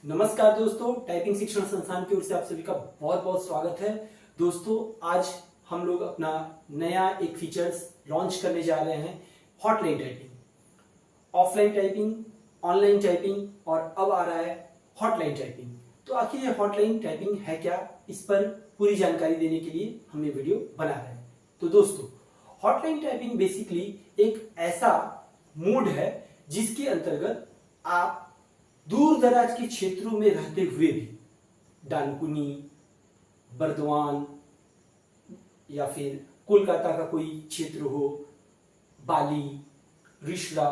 नमस्कार दोस्तों, टाइपिंग शिक्षण संस्थान की ओर से आप सभी का बहुत बहुत स्वागत है। दोस्तों, आज हम लोग अपना नया एक फीचर्स लॉन्च करने जा रहे हैं, hotline typing. Offline typing, online typing और अब आ रहा है हॉटलाइन टाइपिंग। तो आखिर ये हॉटलाइन टाइपिंग है क्या, इस पर पूरी जानकारी देने के लिए हम ये वीडियो बना रहे हैं। तो दोस्तों, हॉटलाइन टाइपिंग बेसिकली एक ऐसा मोड है जिसके अंतर्गत आप दूर दराज के क्षेत्रों में रहते हुए भी, डानकुनी, बर्दवान या फिर कोलकाता का कोई क्षेत्र हो, बाली, रिश्रा,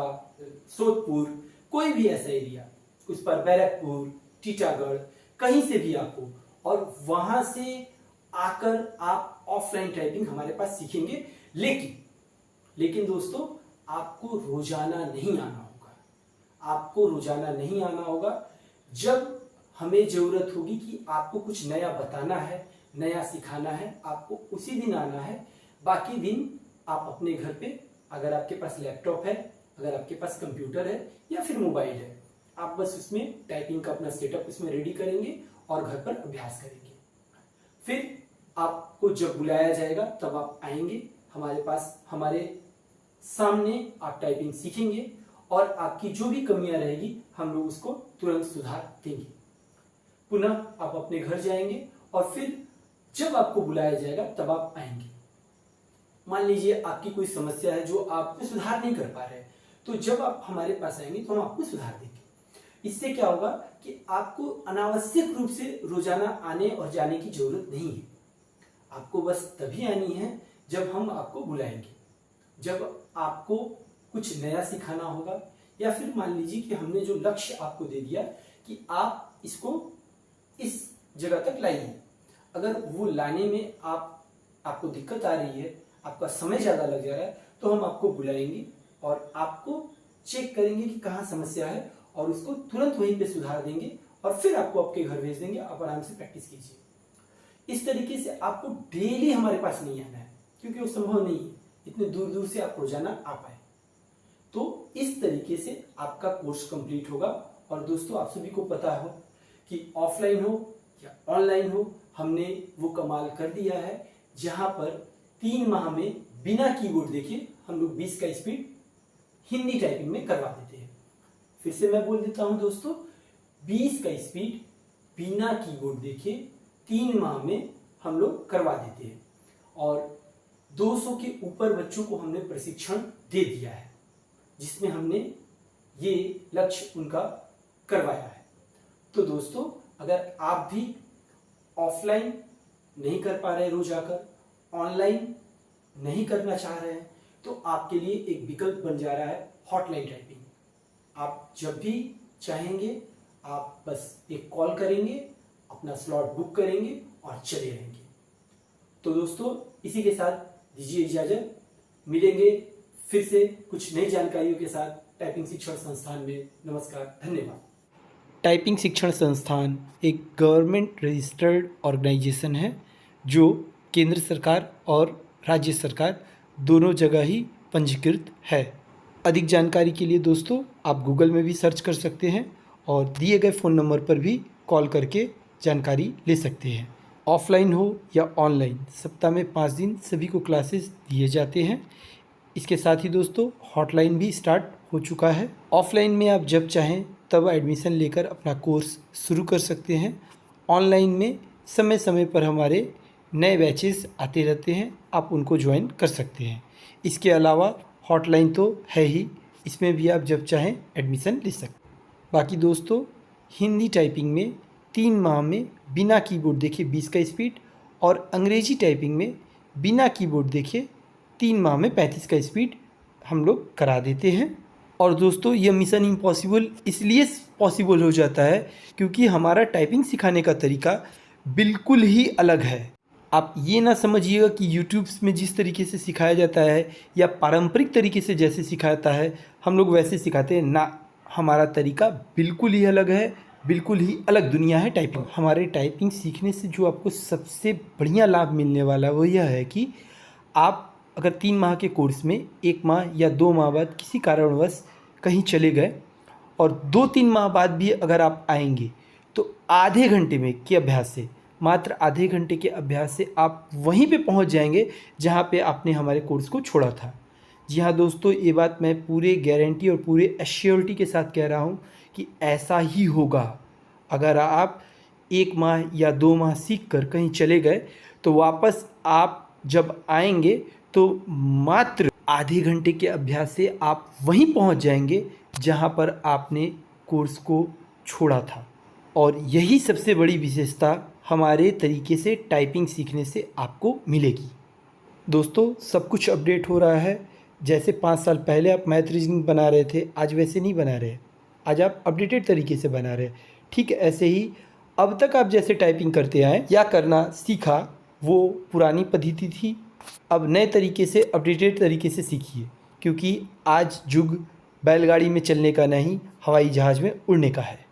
सोदपुर, कोई भी ऐसा एरिया, उस पर बैरकपुर, टीटागढ़, कहीं से भी आप हो और वहां से आकर आप ऑफलाइन टाइपिंग हमारे पास सीखेंगे। लेकिन दोस्तों, आपको रोजाना नहीं आना होगा। आपको रोजाना नहीं आना होगा। जब हमें जरूरत होगी कि आपको कुछ नया बताना है, नया सिखाना है, आपको उसी दिन आना है। बाकी दिन आप अपने घर पे, अगर आपके पास लैपटॉप है, अगर आपके पास कंप्यूटर है या फिर मोबाइल है, आप बस उसमें टाइपिंग का अपना सेटअप उसमें रेडी करेंगे और घर पर अभ्यास करेंगे। फिर आपको जब बुलाया जाएगा तब आप आएंगे हमारे पास, हमारे सामने आप टाइपिंग सीखेंगे और आपकी जो भी कमियां रहेगी हम लोग उसको तुरंत सुधार देंगे। पुनः आप अपने घर जाएंगे और फिर जब आपको बुलाया जाएगा तब आप आएंगे। मान लीजिए आपकी कोई समस्या है जो आप सुधार नहीं कर पा रहे, तो जब आप हमारे पास आएंगे तो हम आपको सुधार देंगे। इससे क्या होगा कि आपको अनावश्यक रूप से रोजाना आने और जाने की जरूरत नहीं है। आपको बस तभी आनी है जब हम आपको बुलाएंगे, जब आपको कुछ नया सिखाना होगा, या फिर मान लीजिए कि हमने जो लक्ष्य आपको दे दिया कि आप इसको इस जगह तक लाइए। अगर वो लाने में आपको दिक्कत आ रही है, आपका समय ज्यादा लग जा रहा है, तो हम आपको बुलाएंगे और आपको चेक करेंगे कि कहाँ समस्या है और उसको तुरंत वहीं पे सुधार देंगे और फिर आपको आपके घर भेज देंगे। आप आराम से प्रैक्टिस कीजिए। इस तरीके से आपको डेली हमारे पास नहीं आना है, क्योंकि वो संभव नहीं है इतने दूर दूर से आप रोजाना आ पाए। तो इस तरीके से आपका कोर्स कंप्लीट होगा। और दोस्तों, आप सभी को पता हो कि ऑफलाइन हो या ऑनलाइन हो, हमने वो कमाल कर दिया है जहां पर 3 माह में बिना कीबोर्ड देखे हम लोग 20 का स्पीड हिंदी टाइपिंग में करवा देते हैं। फिर से मैं बोल देता हूं दोस्तों, 20 का स्पीड बिना कीबोर्ड देखे 3 माह में हम लोग करवा देते हैं और 200 के ऊपर बच्चों को हमने प्रशिक्षण दे दिया है, जिसमें हमने ये लक्ष्य उनका करवाया है। तो दोस्तों, अगर आप भी ऑफलाइन नहीं कर पा रहे रोज आकर, ऑनलाइन नहीं करना चाह रहे हैं, तो आपके लिए एक विकल्प बन जा रहा है हॉटलाइन टाइपिंग। आप जब भी चाहेंगे आप बस एक कॉल करेंगे, अपना स्लॉट बुक करेंगे और चले रहेंगे। तो दोस्तों, इसी के साथ दीजिए इजाजत। मिलेंगे फिर से कुछ नई जानकारियों के साथ टाइपिंग शिक्षण संस्थान में। नमस्कार, धन्यवाद। टाइपिंग शिक्षण संस्थान एक गवर्नमेंट रजिस्टर्ड ऑर्गेनाइजेशन है जो केंद्र सरकार और राज्य सरकार दोनों जगह ही पंजीकृत है। अधिक जानकारी के लिए दोस्तों आप गूगल में भी सर्च कर सकते हैं और दिए गए फ़ोन नंबर पर भी कॉल करके जानकारी ले सकते हैं। ऑफलाइन हो या ऑनलाइन, सप्ताह में 5 दिन सभी को क्लासेस दिए जाते हैं। इसके साथ ही दोस्तों हॉटलाइन भी स्टार्ट हो चुका है। ऑफलाइन में आप जब चाहें तब एडमिशन लेकर अपना कोर्स शुरू कर सकते हैं। ऑनलाइन में समय समय पर हमारे नए बैचेस आते रहते हैं, आप उनको ज्वाइन कर सकते हैं। इसके अलावा हॉटलाइन तो है ही, इसमें भी आप जब चाहें एडमिशन ले सकते हैं। बाकी दोस्तों, हिंदी टाइपिंग में 3 माह में बिना कीबोर्ड देखे 20 का स्पीड और अंग्रेजी टाइपिंग में बिना कीबोर्ड देखे 3 माह में 35 का स्पीड हम लोग करा देते हैं। और दोस्तों, ये मिशन इम्पॉसिबल इसलिए पॉसिबल हो जाता है क्योंकि हमारा टाइपिंग सिखाने का तरीका बिल्कुल ही अलग है। आप ये ना समझिएगा कि यूट्यूब्स में जिस तरीके से सिखाया जाता है या पारंपरिक तरीके से जैसे सिखाता है हम लोग वैसे सिखाते हैं ना। हमारा तरीका बिल्कुल ही अलग है, बिल्कुल ही अलग दुनिया है टाइपिंग। हमारे टाइपिंग सीखने से जो आपको सबसे बढ़िया लाभ मिलने वाला है वो यह है कि आप अगर 3 माह के कोर्स में 1 माह या 2 माह बाद किसी कारणवश कहीं चले गए और 2-3 माह बाद भी अगर आप आएंगे तो आधे घंटे में के अभ्यास से, मात्र आधे घंटे के अभ्यास से आप वहीं पे पहुंच जाएंगे जहां पे आपने हमारे कोर्स को छोड़ा था। जी हाँ दोस्तों, ये बात मैं पूरे गारंटी और पूरे एश्योरिटी के साथ कह रहा हूँ कि ऐसा ही होगा। अगर आप 1 माह या 2 माह सीख कर कहीं चले गए तो वापस आप जब आएंगे तो मात्र आधे घंटे के अभ्यास से आप वहीं पहुंच जाएंगे जहां पर आपने कोर्स को छोड़ा था। और यही सबसे बड़ी विशेषता हमारे तरीके से टाइपिंग सीखने से आपको मिलेगी। दोस्तों, सब कुछ अपडेट हो रहा है। जैसे 5 साल पहले आप मैथ रीजनिंग बना रहे थे, आज वैसे नहीं बना रहे। आज आप अपडेटेड तरीके से बना रहे। ठीक ऐसे ही अब तक आप जैसे टाइपिंग करते आए या करना सीखा, वो पुरानी पद्धति थी। अब नए तरीके से, अपडेटेड तरीके से सीखिए, क्योंकि आज युग बैलगाड़ी में चलने का नहीं, हवाई जहाज़ में उड़ने का है।